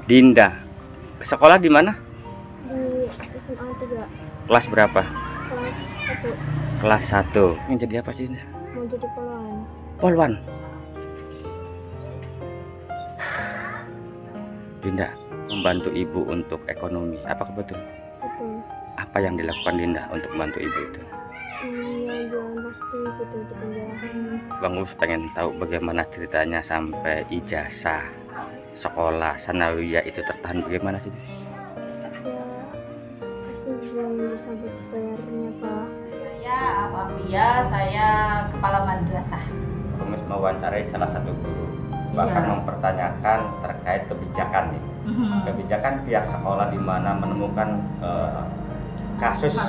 Dinda. Sekolah di mana? Di SMA 3. Kelas berapa? Kelas 1. Kelas 1. Yang jadi apa sih? Mau jadi polwan. Polwan. Dinda membantu ibu untuk ekonomi. Apakah betul? Betul. Apa yang dilakukan Dinda untuk membantu ibu itu? Ya jualan plastik gitu di penjarahan. Bang Us pengen tahu bagaimana ceritanya sampai ijazah sekolah sanawiyah itu tertahan, bagaimana sih? Ya masih belum bisa bayarnya Pak. Saya Afia, saya kepala madrasah. Bang Us mewawancarai salah satu guru, bahkan Iya. mempertanyakan terkait kebijakan nih. Kebijakan pihak sekolah di mana menemukan kasus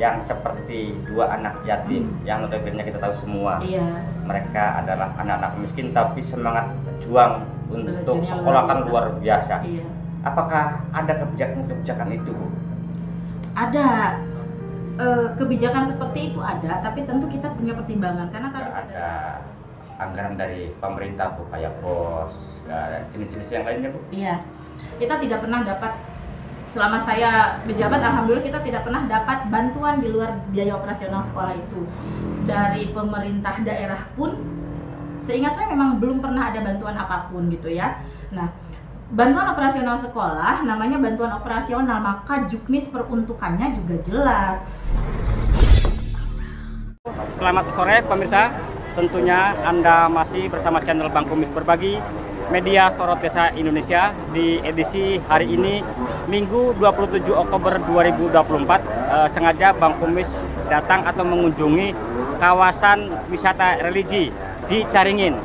yang seperti dua anak yatim yang notabene kita tahu semua. Iya. Mereka adalah anak-anak miskin tapi semangat juang untuk Belajarnya sekolah kan luar luar biasa. Iya. Apakah ada kebijakan-kebijakan itu, Bu? Ada kebijakan seperti itu ada, tapi tentu kita punya pertimbangan karena tadi Nggak ada anggaran dari pemerintah, Bu, kayak BOS, nggak ada jenis-jenis yang lainnya, Bu? Iya. Kita tidak pernah dapat, selama saya menjabat, alhamdulillah kita tidak pernah dapat bantuan di luar biaya operasional sekolah itu. Dari pemerintah daerah pun, seingat saya memang belum pernah ada bantuan apapun gitu ya. Nah, bantuan operasional sekolah namanya bantuan operasional, maka juknis peruntukannya juga jelas. Selamat sore pemirsa, tentunya Anda masih bersama channel Bang Kumis Berbagi, media sorot desa Indonesia. Di edisi hari ini, Minggu 27 Oktober 2024, sengaja Bang Kumis datang atau mengunjungi kawasan wisata religi di Caringin.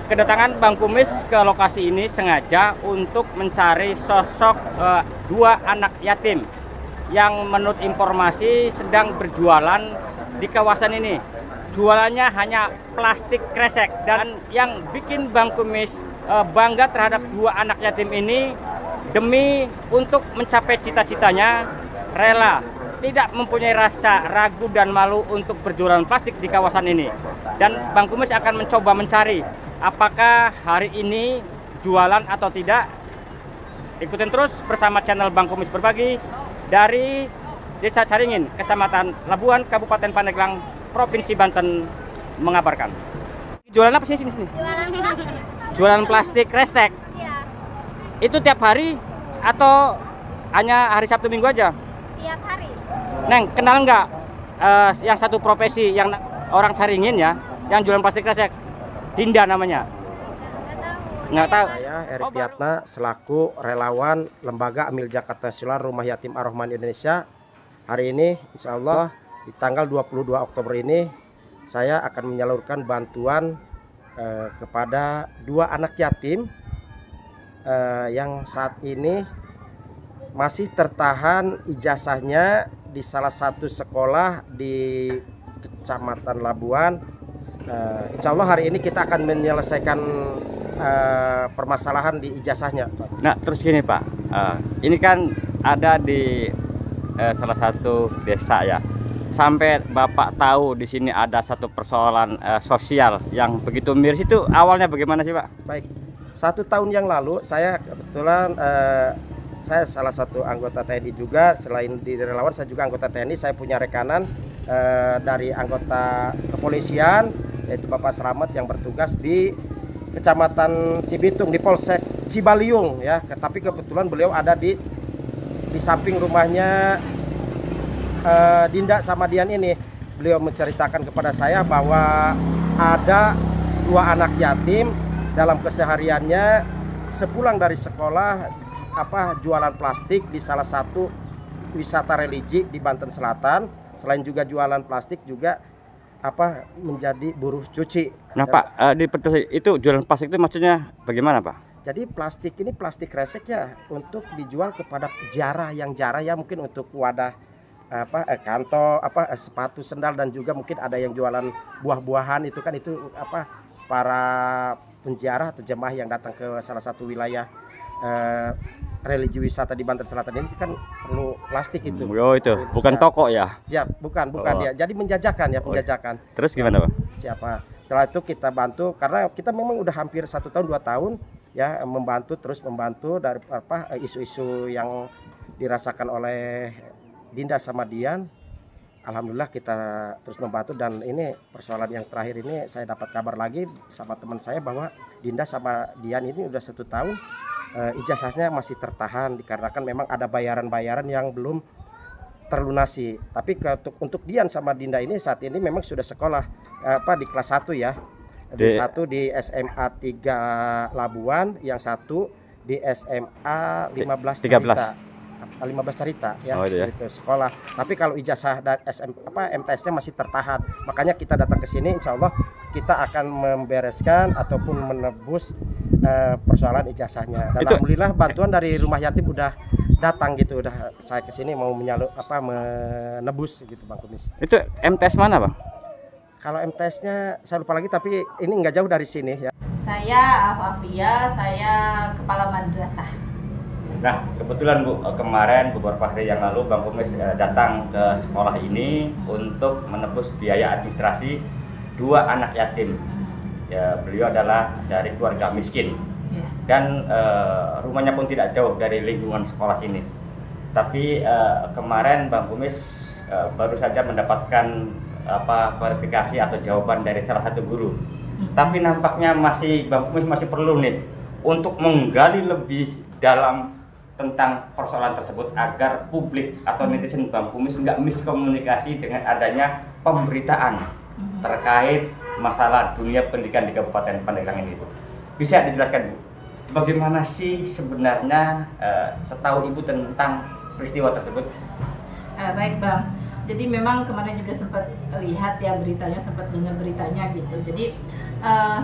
Kedatangan Bang Kumis ke lokasi ini sengaja untuk mencari sosok dua anak yatim yang menurut informasi sedang berjualan di kawasan ini. Jualannya hanya plastik kresek, dan yang bikin Bang Kumis bangga terhadap dua anak yatim ini, demi untuk mencapai cita-citanya, rela tidak mempunyai rasa ragu dan malu untuk berjualan plastik di kawasan ini. Dan Bang Kumis akan mencoba mencari apakah hari ini jualan atau tidak. Ikutin terus bersama channel Bang Kumis Berbagi dari Desa Caringin, Kecamatan Labuan, Kabupaten Pandeglang, Provinsi Banten mengabarkan. Jualan apa sih sini? Jualan plastik. Jualan plastik kresek. Iya, Itu tiap hari atau hanya hari Sabtu Minggu aja? tiap hari. Neng, kenal nggak yang satu profesi yang orang Caringin ya, yang jualan plastik kresek? Dinda namanya. Nggak tahu. Saya Eri Piatna selaku relawan Lembaga Amil Zakat Nasional Rumah Yatim Ar-Rahman Indonesia. Hari ini insya Allah di tanggal 22 Oktober ini saya akan menyalurkan bantuan kepada dua anak yatim yang saat ini masih tertahan ijazahnya di salah satu sekolah di Kecamatan Labuan. Insya Allah hari ini kita akan menyelesaikan permasalahan di ijazahnya. Nah, terus gini Pak, ini kan ada di salah satu desa ya. Sampai Bapak tahu di sini ada satu persoalan sosial yang begitu miris, itu awalnya bagaimana sih Pak? Baik, 1 tahun yang lalu saya kebetulan saya salah satu anggota TNI juga. Selain di relawan, saya juga anggota TNI. Saya punya rekanan dari anggota kepolisian, yaitu Bapak Slamet yang bertugas di Kecamatan Cibitung di Polsek Cibaliung ya. Tapi kebetulan beliau ada di samping rumahnya Dinda sama Dian ini. Beliau menceritakan kepada saya bahwa ada dua anak yatim dalam kesehariannya sepulang dari sekolah jualan plastik di salah satu wisata religi di Banten Selatan. Selain juga jualan plastik juga menjadi buruh cuci. Nah Pak, itu jualan plastik itu maksudnya bagaimana Pak? Jadi plastik ini plastik kresek ya, untuk dijual kepada jarah ya, mungkin untuk wadah kantong, sepatu, sendal, dan juga mungkin ada yang jualan buah-buahan. Itu kan para penziarah atau jemaah yang datang ke salah satu wilayah religi wisata di Banten Selatan ini kan perlu plastik itu. Oh itu bukan toko ya? Ya bukan dia. Jadi menjajakan ya, penjajakan. Terus gimana Pak? Siapa? Setelah itu kita bantu karena kita memang udah hampir 1 tahun 2 tahun ya, terus membantu dari isu-isu yang dirasakan oleh Dinda sama Dian. Alhamdulillah kita terus membantu, dan ini persoalan yang terakhir ini saya dapat kabar lagi sama teman saya bahwa Dinda sama Dian ini udah 1 tahun ijazahnya masih tertahan dikarenakan memang ada bayaran-bayaran yang belum terlunasi. Tapi untuk Dian sama Dinda ini saat ini memang sudah sekolah di kelas 1 ya. Satu di SMA 3 Labuan, yang satu di SMA 15 Carita ya, itu sekolah. Tapi kalau ijazah dan MTS-nya masih tertahan. Makanya kita datang ke sini, insya Allah kita akan membereskan ataupun menebus persoalan ijazahnya. Dan alhamdulillah bantuan dari rumah yatim udah datang gitu, udah saya ke sini mau menebus gitu Bang Kumis. Itu MTS mana Bang? Kalau MTS-nya saya lupa lagi, tapi ini nggak jauh dari sini ya. Saya Afafia, saya kepala madrasah. Nah, kebetulan Bu, kemarin beberapa hari yang lalu Bang Kumis datang ke sekolah ini untuk menebus biaya administrasi 2 anak yatim. Ya, beliau adalah dari keluarga miskin. Dan rumahnya pun tidak jauh dari lingkungan sekolah sini. Tapi kemarin Bang Kumis baru saja mendapatkan klarifikasi atau jawaban dari salah satu guru. Tapi nampaknya Bang Kumis masih perlu nih untuk menggali lebih dalam tentang persoalan tersebut agar publik atau netizen Bang Kumis nggak miskomunikasi dengan adanya pemberitaan terkait masalah dunia pendidikan di Kabupaten Pandeglang ini, Bu. Bisa dijelaskan, Bu, bagaimana sih sebenarnya setahu Ibu tentang peristiwa tersebut? Baik Bang, jadi memang kemarin juga sempat lihat ya beritanya, sempat dengar beritanya gitu. Jadi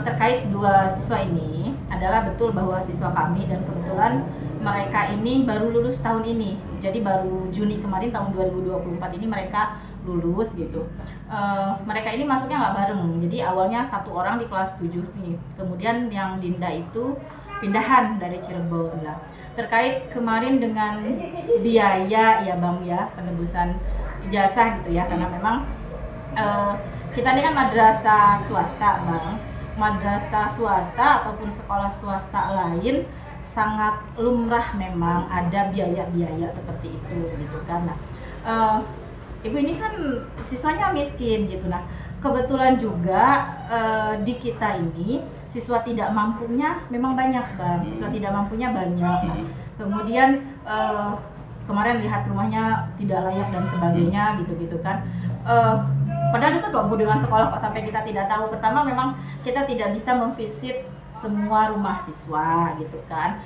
terkait 2 siswa ini adalah betul bahwa siswa kami, dan kebetulan mereka ini baru lulus tahun ini. Jadi baru Juni kemarin tahun 2024 ini mereka lulus gitu. Mereka ini masuknya nggak bareng. Jadi awalnya 1 orang di kelas 7 nih. Kemudian yang Dinda itu pindahan dari Cirebon lah. Terkait kemarin dengan biaya ya Bang ya, penebusan ijazah gitu ya, karena memang kita ini kan madrasah swasta Bang. Madrasah swasta ataupun sekolah swasta lain sangat lumrah memang ada biaya-biaya seperti itu gitu kan. Nah, Ibu ini kan siswanya miskin gitu. Nah, kebetulan juga di kita ini siswa tidak mampunya memang banyak Bang. Siswa tidak mampunya banyak. Nah, kemudian kemarin lihat rumahnya tidak layak dan sebagainya gitu-gitu kan. Padahal dekat loh Bu dengan sekolah kok, sampai kita tidak tahu. Pertama memang kita tidak bisa memvisit semua rumah siswa gitu kan.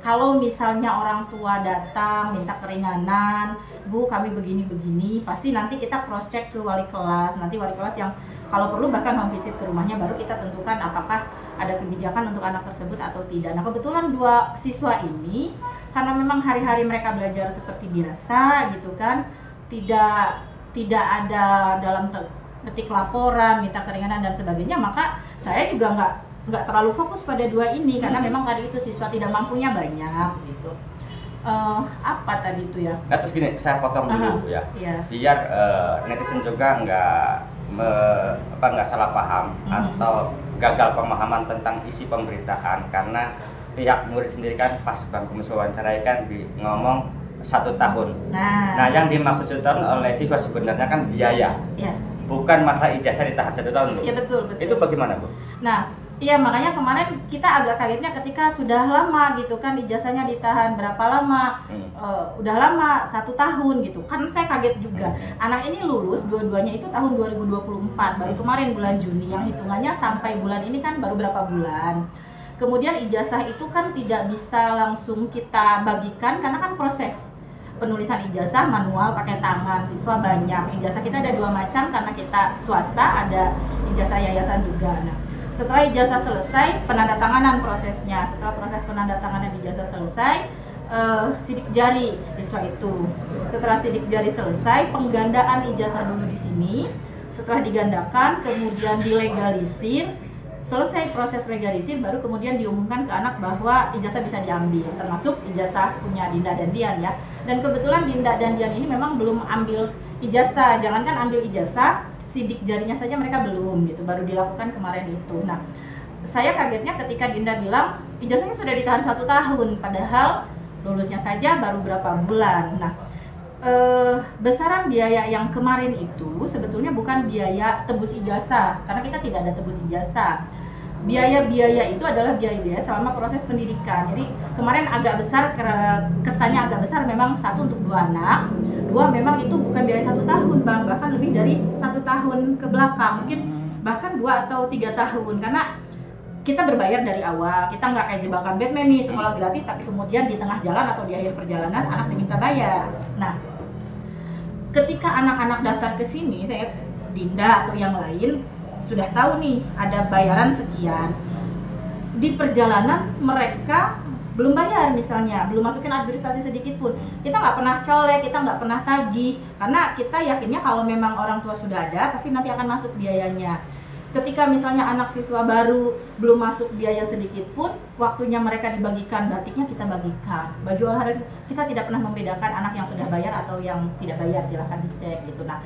Kalau misalnya orang tua datang minta keringanan, Bu kami begini-begini, pasti nanti kita cross check ke wali kelas. Nanti wali kelas yang kalau perlu bahkan memvisit ke rumahnya, baru kita tentukan apakah ada kebijakan untuk anak tersebut atau tidak. Nah kebetulan 2 siswa ini karena memang hari-hari mereka belajar seperti biasa gitu kan, tidak ada dalam petik laporan, minta keringanan dan sebagainya, maka saya juga nggak terlalu fokus pada 2 ini karena memang tadi itu siswa tidak mampunya banyak gitu. Apa tadi itu ya? Nah, terus gini, saya potong dulu ya. Iya. Biar netizen juga nggak salah paham atau gagal pemahaman tentang isi pemberitaan, karena pihak murid sendiri kan pas Bang Kumis wawancarai kan ngomong 1 tahun. Nah, yang dimaksud 1 tahun oleh siswa sebenarnya kan biaya. Iya. Bukan masalah ijazah ditahan 1 tahun, Bu. Iya betul. Itu bagaimana, Bu? Nah, iya makanya kemarin kita agak kagetnya ketika sudah lama gitu kan ijazahnya ditahan berapa lama, udah lama 1 tahun gitu kan. Saya kaget juga. Anak ini lulus dua-duanya itu tahun 2024, baru kemarin bulan Juni, yang hitungannya sampai bulan ini kan baru berapa bulan. Kemudian ijazah itu kan tidak bisa langsung kita bagikan karena kan proses penulisan ijazah manual pakai tangan, siswa banyak. Ijazah kita ada 2 macam karena kita swasta, ada ijazah yayasan juga. Nah, setelah ijazah selesai, penandatanganan prosesnya. Setelah proses penandatanganan ijazah selesai, sidik jari siswa itu. Setelah sidik jari selesai, penggandaan ijazah dulu di sini. Setelah digandakan, kemudian dilegalisir. Selesai proses legalisir, baru kemudian diumumkan ke anak bahwa ijazah bisa diambil, termasuk ijazah punya Dinda dan Dian ya. Dan kebetulan Dinda dan Dian ini memang belum ambil ijazah, jangankan ambil ijazah, sidik jarinya saja mereka belum gitu, baru dilakukan kemarin itu. Nah, saya kagetnya ketika Dinda bilang ijazahnya sudah ditahan 1 tahun, padahal lulusnya saja baru berapa bulan. Nah, besaran biaya yang kemarin itu sebetulnya bukan biaya tebus ijazah, karena kita tidak ada tebus ijazah. Biaya-biaya itu adalah biaya-biaya selama proses pendidikan. Jadi kemarin agak besar, kesannya agak besar, memang 1 untuk 2 anak. 2 memang itu bukan biaya 1 tahun Bang, bahkan lebih dari 1 tahun ke belakang, mungkin bahkan 2 atau 3 tahun, karena kita berbayar dari awal. Kita nggak kayak jebakan Batman nih, sekolah gratis tapi kemudian di tengah jalan atau di akhir perjalanan anak diminta bayar. Nah, ketika anak-anak daftar ke sini, saya Dinda atau yang lain sudah tahu nih ada bayaran sekian. Di perjalanan mereka belum bayar misalnya, belum masukin administrasi sedikit pun. Kita nggak pernah colek, kita nggak pernah tagih, karena kita yakinnya kalau memang orang tua sudah ada, pasti nanti akan masuk biayanya. Ketika misalnya anak siswa baru belum masuk biaya sedikit pun, waktunya mereka dibagikan, batiknya kita bagikan, baju olahraga kita tidak pernah membedakan anak yang sudah bayar atau yang tidak bayar, silahkan dicek gitu. Nah,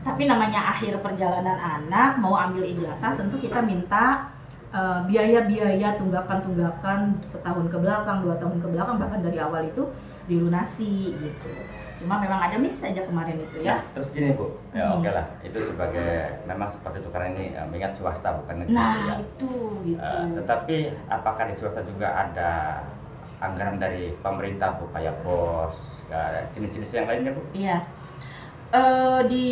tapi namanya akhir perjalanan anak mau ambil ijazah, tentu kita minta biaya-biaya tunggakan-tunggakan setahun ke belakang, 2 tahun ke belakang, bahkan dari awal itu dilunasi gitu. Cuma memang ada miss aja kemarin itu ya. Nah, terus gini Bu, ya oke lah, itu sebagai memang seperti itu karena ini mengingat swasta bukan negeri. Nah ya. itu gitu. Tetapi apakah di swasta juga ada anggaran dari pemerintah Bu, kayak BOS, jenis-jenis yang lainnya Bu? Iya. Di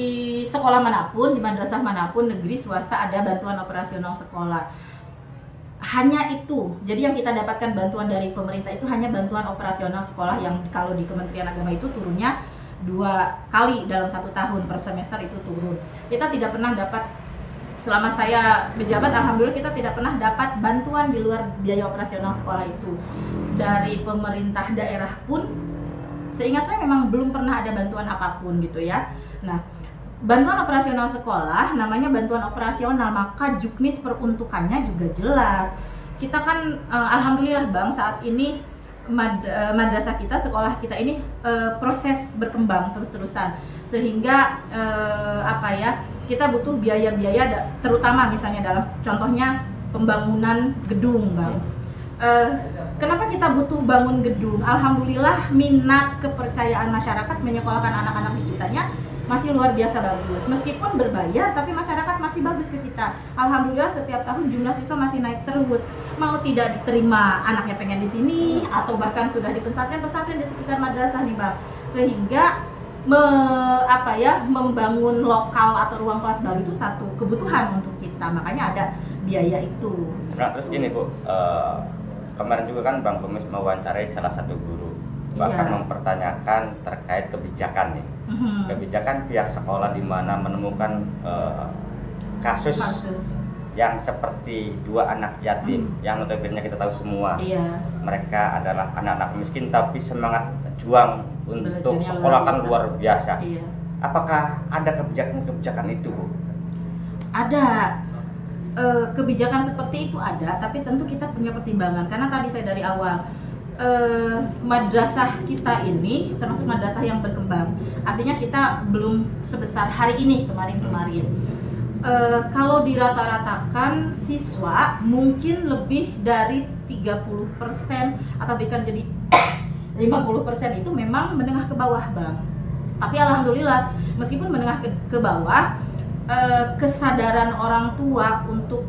sekolah manapun, di madrasah manapun, negeri swasta, ada bantuan operasional sekolah. Hanya itu, jadi yang kita dapatkan bantuan dari pemerintah itu hanya bantuan operasional sekolah yang kalau di Kementerian Agama itu turunnya 2 kali dalam 1 tahun per semester itu turun. Kita tidak pernah dapat, selama saya menjabat, alhamdulillah kita tidak pernah dapat bantuan di luar biaya operasional sekolah itu. Dari pemerintah daerah pun, seingat saya memang belum pernah ada bantuan apapun gitu ya. Nah, bantuan operasional sekolah namanya bantuan operasional, maka juknis peruntukannya juga jelas. Kita kan alhamdulillah Bang, saat ini madrasah kita, sekolah kita ini proses berkembang terus-terusan, sehingga kita butuh biaya-biaya, terutama misalnya dalam contohnya pembangunan gedung Bang. Kenapa kita butuh bangun gedung? Alhamdulillah minat kepercayaan masyarakat menyekolahkan anak-anak di kitanya masih luar biasa bagus. Meskipun berbayar, tapi masyarakat masih bagus ke kita. Alhamdulillah setiap tahun jumlah siswa masih naik terus. Mau tidak diterima anaknya pengen di sini, atau bahkan sudah di pesantren-pesantren di sekitar madrasah nih Bang. Sehingga membangun lokal atau ruang kelas baru itu satu kebutuhan untuk kita. Makanya ada biaya itu. Nah terus gini Bu, kemarin juga kan Bang Komis mewawancarai salah satu guru, bahkan mempertanyakan terkait kebijakan nih. Kebijakan pihak sekolah di mana menemukan kasus yang seperti 2 anak yatim yang notabene kita tahu semua. Mereka adalah anak-anak miskin tapi semangat juang untuk sekolahkan luar biasa. Apakah ada kebijakan-kebijakan itu Bu? Ada. Kebijakan seperti itu ada, tapi tentu kita punya pertimbangan, karena tadi saya dari awal madrasah kita ini termasuk madrasah yang berkembang, artinya kita belum sebesar hari ini, kemarin-kemarin. Kalau dirata-ratakan siswa mungkin lebih dari 30% atau bahkan jadi 50% itu memang menengah ke bawah Bang. Tapi alhamdulillah meskipun menengah ke bawah, kesadaran orang tua untuk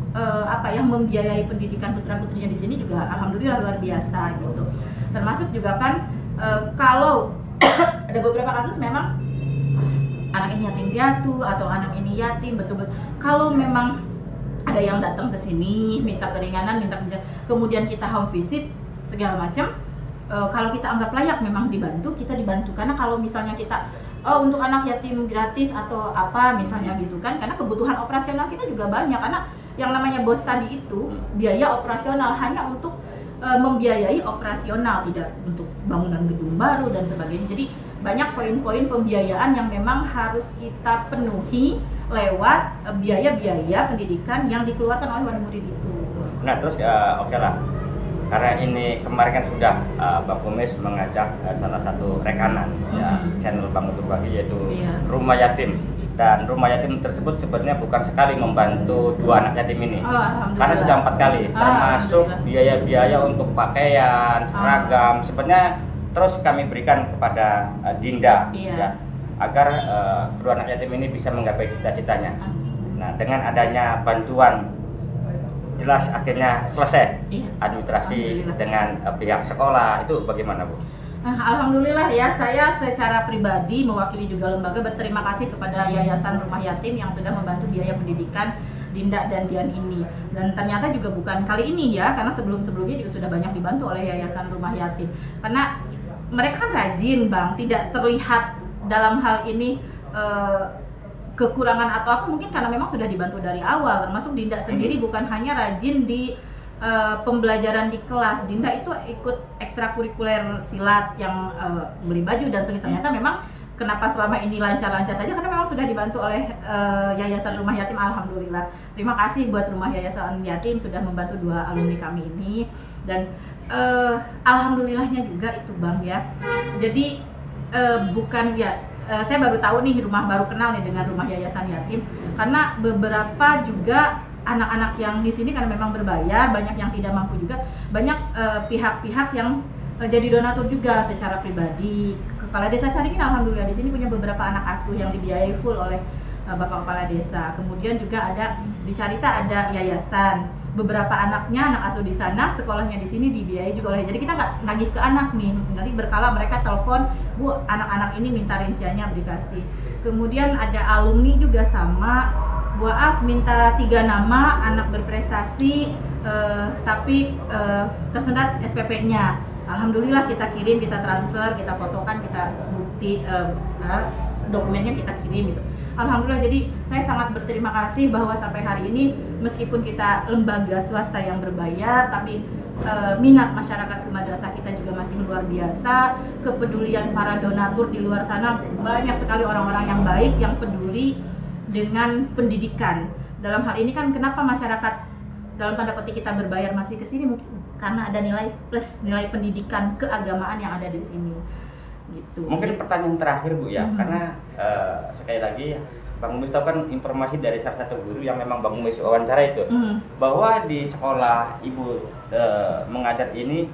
membiayai pendidikan putra-putrinya di sini juga alhamdulillah luar biasa gitu. Termasuk juga kan kalau ada beberapa kasus memang anak ini yatim piatu atau anak ini yatim betul-betul. Kalau memang ada yang datang ke sini minta keringanan, kemudian kita home visit segala macam, kalau kita anggap layak memang dibantu, kita dibantu. Karena kalau misalnya kita untuk anak yatim gratis atau apa misalnya gitu kan, karena kebutuhan operasional kita juga banyak, karena yang namanya BOS tadi itu biaya operasional hanya untuk membiayai operasional, tidak untuk bangunan gedung baru dan sebagainya. Jadi banyak poin-poin pembiayaan yang memang harus kita penuhi lewat biaya-biaya pendidikan yang dikeluarkan oleh wali murid itu. Nah terus oke lah, karena ini kemarin kan sudah Bang Komis mengajak salah satu rekanan ya channel Bang Berbagi, yaitu Rumah Yatim. Dan rumah yatim tersebut sebenarnya bukan sekali membantu 2 anak yatim ini, karena sudah 4 kali, termasuk biaya-biaya untuk pakaian, seragam, sebenarnya terus kami berikan kepada Dinda, ya, agar kedua anak yatim ini bisa menggapai cita-citanya. Nah, dengan adanya bantuan, jelas akhirnya selesai administrasi dengan pihak sekolah. Itu bagaimana, Bu? Alhamdulillah ya, saya secara pribadi mewakili juga lembaga berterima kasih kepada Yayasan Rumah Yatim yang sudah membantu biaya pendidikan Dinda dan Dian ini. Dan ternyata juga bukan kali ini ya, karena sebelum-sebelumnya juga sudah banyak dibantu oleh Yayasan Rumah Yatim. Karena mereka kan rajin, Bang, tidak terlihat dalam hal ini kekurangan atau apa, mungkin karena memang sudah dibantu dari awal. Termasuk Dinda sendiri bukan hanya rajin di pembelajaran di kelas, Dinda itu ikut ekstrakurikuler silat yang beli baju dan sebagainya. Ternyata memang kenapa selama ini lancar-lancar saja, karena memang sudah dibantu oleh Yayasan Rumah Yatim. Alhamdulillah, terima kasih buat Rumah Yayasan Yatim sudah membantu 2 alumni kami ini. Dan alhamdulillahnya juga itu, Bang, ya. Jadi bukan ya, saya baru tahu nih, baru kenal nih dengan Rumah Yayasan Yatim, karena beberapa juga anak-anak yang di sini karena memang berbayar, banyak yang tidak mampu juga, banyak pihak-pihak yang jadi donatur juga secara pribadi. Kepala Desa Caringin alhamdulillah di sini punya beberapa anak asuh yang dibiayai full oleh Bapak Kepala Desa. Kemudian juga ada di Carita ada yayasan, beberapa anaknya anak asuh di sana, sekolahnya di sini dibiayai juga oleh. Jadi kita nggak nagih ke anak nih, nanti berkala mereka telepon, Bu, anak-anak ini minta rinciannya dikasih. Kemudian ada alumni juga sama, Bu Af minta 3 nama anak berprestasi tapi tersendat SPP-nya. Alhamdulillah kita kirim, kita transfer, kita fotokan, kita bukti dokumennya kita kirim gitu. Alhamdulillah, jadi saya sangat berterima kasih bahwa sampai hari ini meskipun kita lembaga swasta yang berbayar, tapi minat masyarakat ke madrasah kita juga masih luar biasa. Kepedulian para donatur di luar sana, banyak sekali orang-orang yang baik yang peduli dengan pendidikan. Dalam hal ini kan kenapa masyarakat dalam tanda petik kita berbayar masih ke sini, mungkin karena ada nilai plus, nilai pendidikan keagamaan yang ada di sini. Gitu. Mungkin pertanyaan terakhir, Bu, ya, karena sekali lagi Bang Mumis tahu kan informasi dari salah satu guru yang memang Bang Mumis wawancara itu, bahwa di sekolah Ibu mengajar ini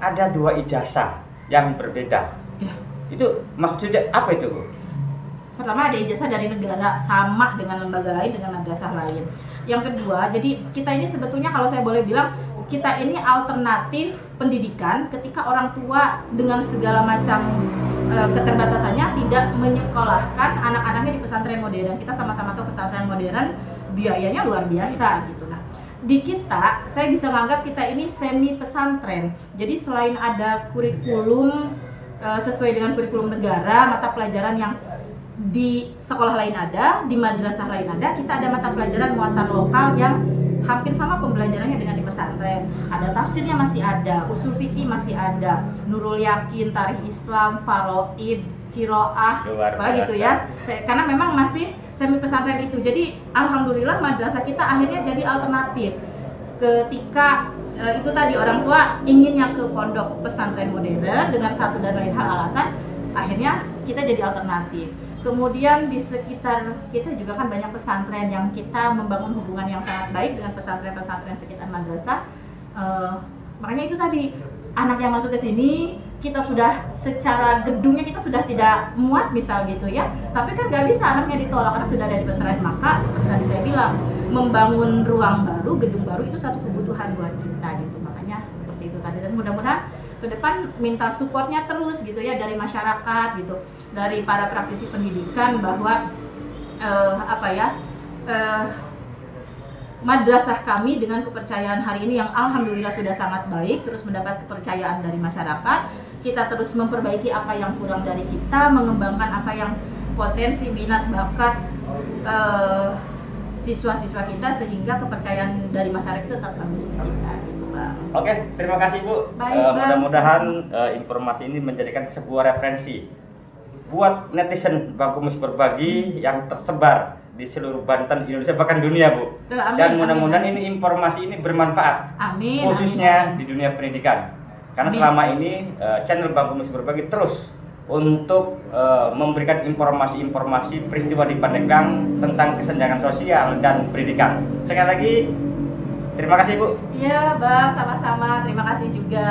ada 2 ijazah yang berbeda. Itu maksudnya apa itu, Bu? Pertama, ada ijazah dari negara sama dengan lembaga lain, dengan madrasah lain. Yang kedua, jadi kita ini sebetulnya kalau saya boleh bilang, kita ini alternatif pendidikan ketika orang tua dengan segala macam keterbatasannya tidak menyekolahkan anak-anaknya di pesantren modern. Kita sama-sama tahu pesantren modern biayanya luar biasa gitu. Nah, di kita, saya bisa menganggap kita ini semi pesantren. Jadi selain ada kurikulum sesuai dengan kurikulum negara, mata pelajaran yang di sekolah lain ada, di madrasah lain ada, kita ada mata pelajaran muatan lokal yang hampir sama pembelajarannya dengan di pesantren. Ada tafsirnya masih ada, usul fikih masih ada, Nurul Yakin, tarikh Islam, faraid, qiraah, apalagi gitu ya. Karena memang masih semi pesantren itu. Jadi alhamdulillah madrasah kita akhirnya jadi alternatif. Ketika itu tadi orang tua inginnya ke pondok pesantren modern dengan satu dan lain hal alasan, akhirnya kita jadi alternatif. Kemudian di sekitar kita juga kan banyak pesantren yang kita membangun hubungan yang sangat baik dengan pesantren-pesantren sekitar madrasah. Makanya itu tadi, anak yang masuk ke sini kita sudah secara gedungnya kita sudah tidak muat misal gitu ya, tapi kan gak bisa anaknya ditolak karena sudah ada di pesantren. Maka seperti tadi saya bilang, membangun ruang baru, gedung baru itu satu kebutuhan buat kita gitu. Makanya seperti itu tadi, dan mudah-mudahan ke depan minta supportnya terus gitu ya dari masyarakat gitu, dari para praktisi pendidikan, bahwa madrasah kami dengan kepercayaan hari ini yang alhamdulillah sudah sangat baik, terus mendapat kepercayaan dari masyarakat. Kita terus memperbaiki apa yang kurang dari kita, mengembangkan apa yang potensi, minat, bakat siswa-siswa kita, sehingga kepercayaan dari masyarakat itu tetap bagus kita gitu, Bang. Oke, terima kasih, Bu. Mudah-mudahan informasi ini menjadikan sebuah referensi buat netizen Bangkumis Berbagi yang tersebar di seluruh Banten, Indonesia, bahkan dunia, Bu. Amin, dan mudah-mudahan ini informasi ini bermanfaat, amin, khususnya amin. di dunia pendidikan. Karena Amin. selama ini channel Bangkumis Berbagi terus untuk memberikan informasi-informasi peristiwa di Pandeglang tentang kesenjangan sosial dan pendidikan. Sekali lagi terima kasih Bu. Iya Bang, sama-sama. Terima kasih juga.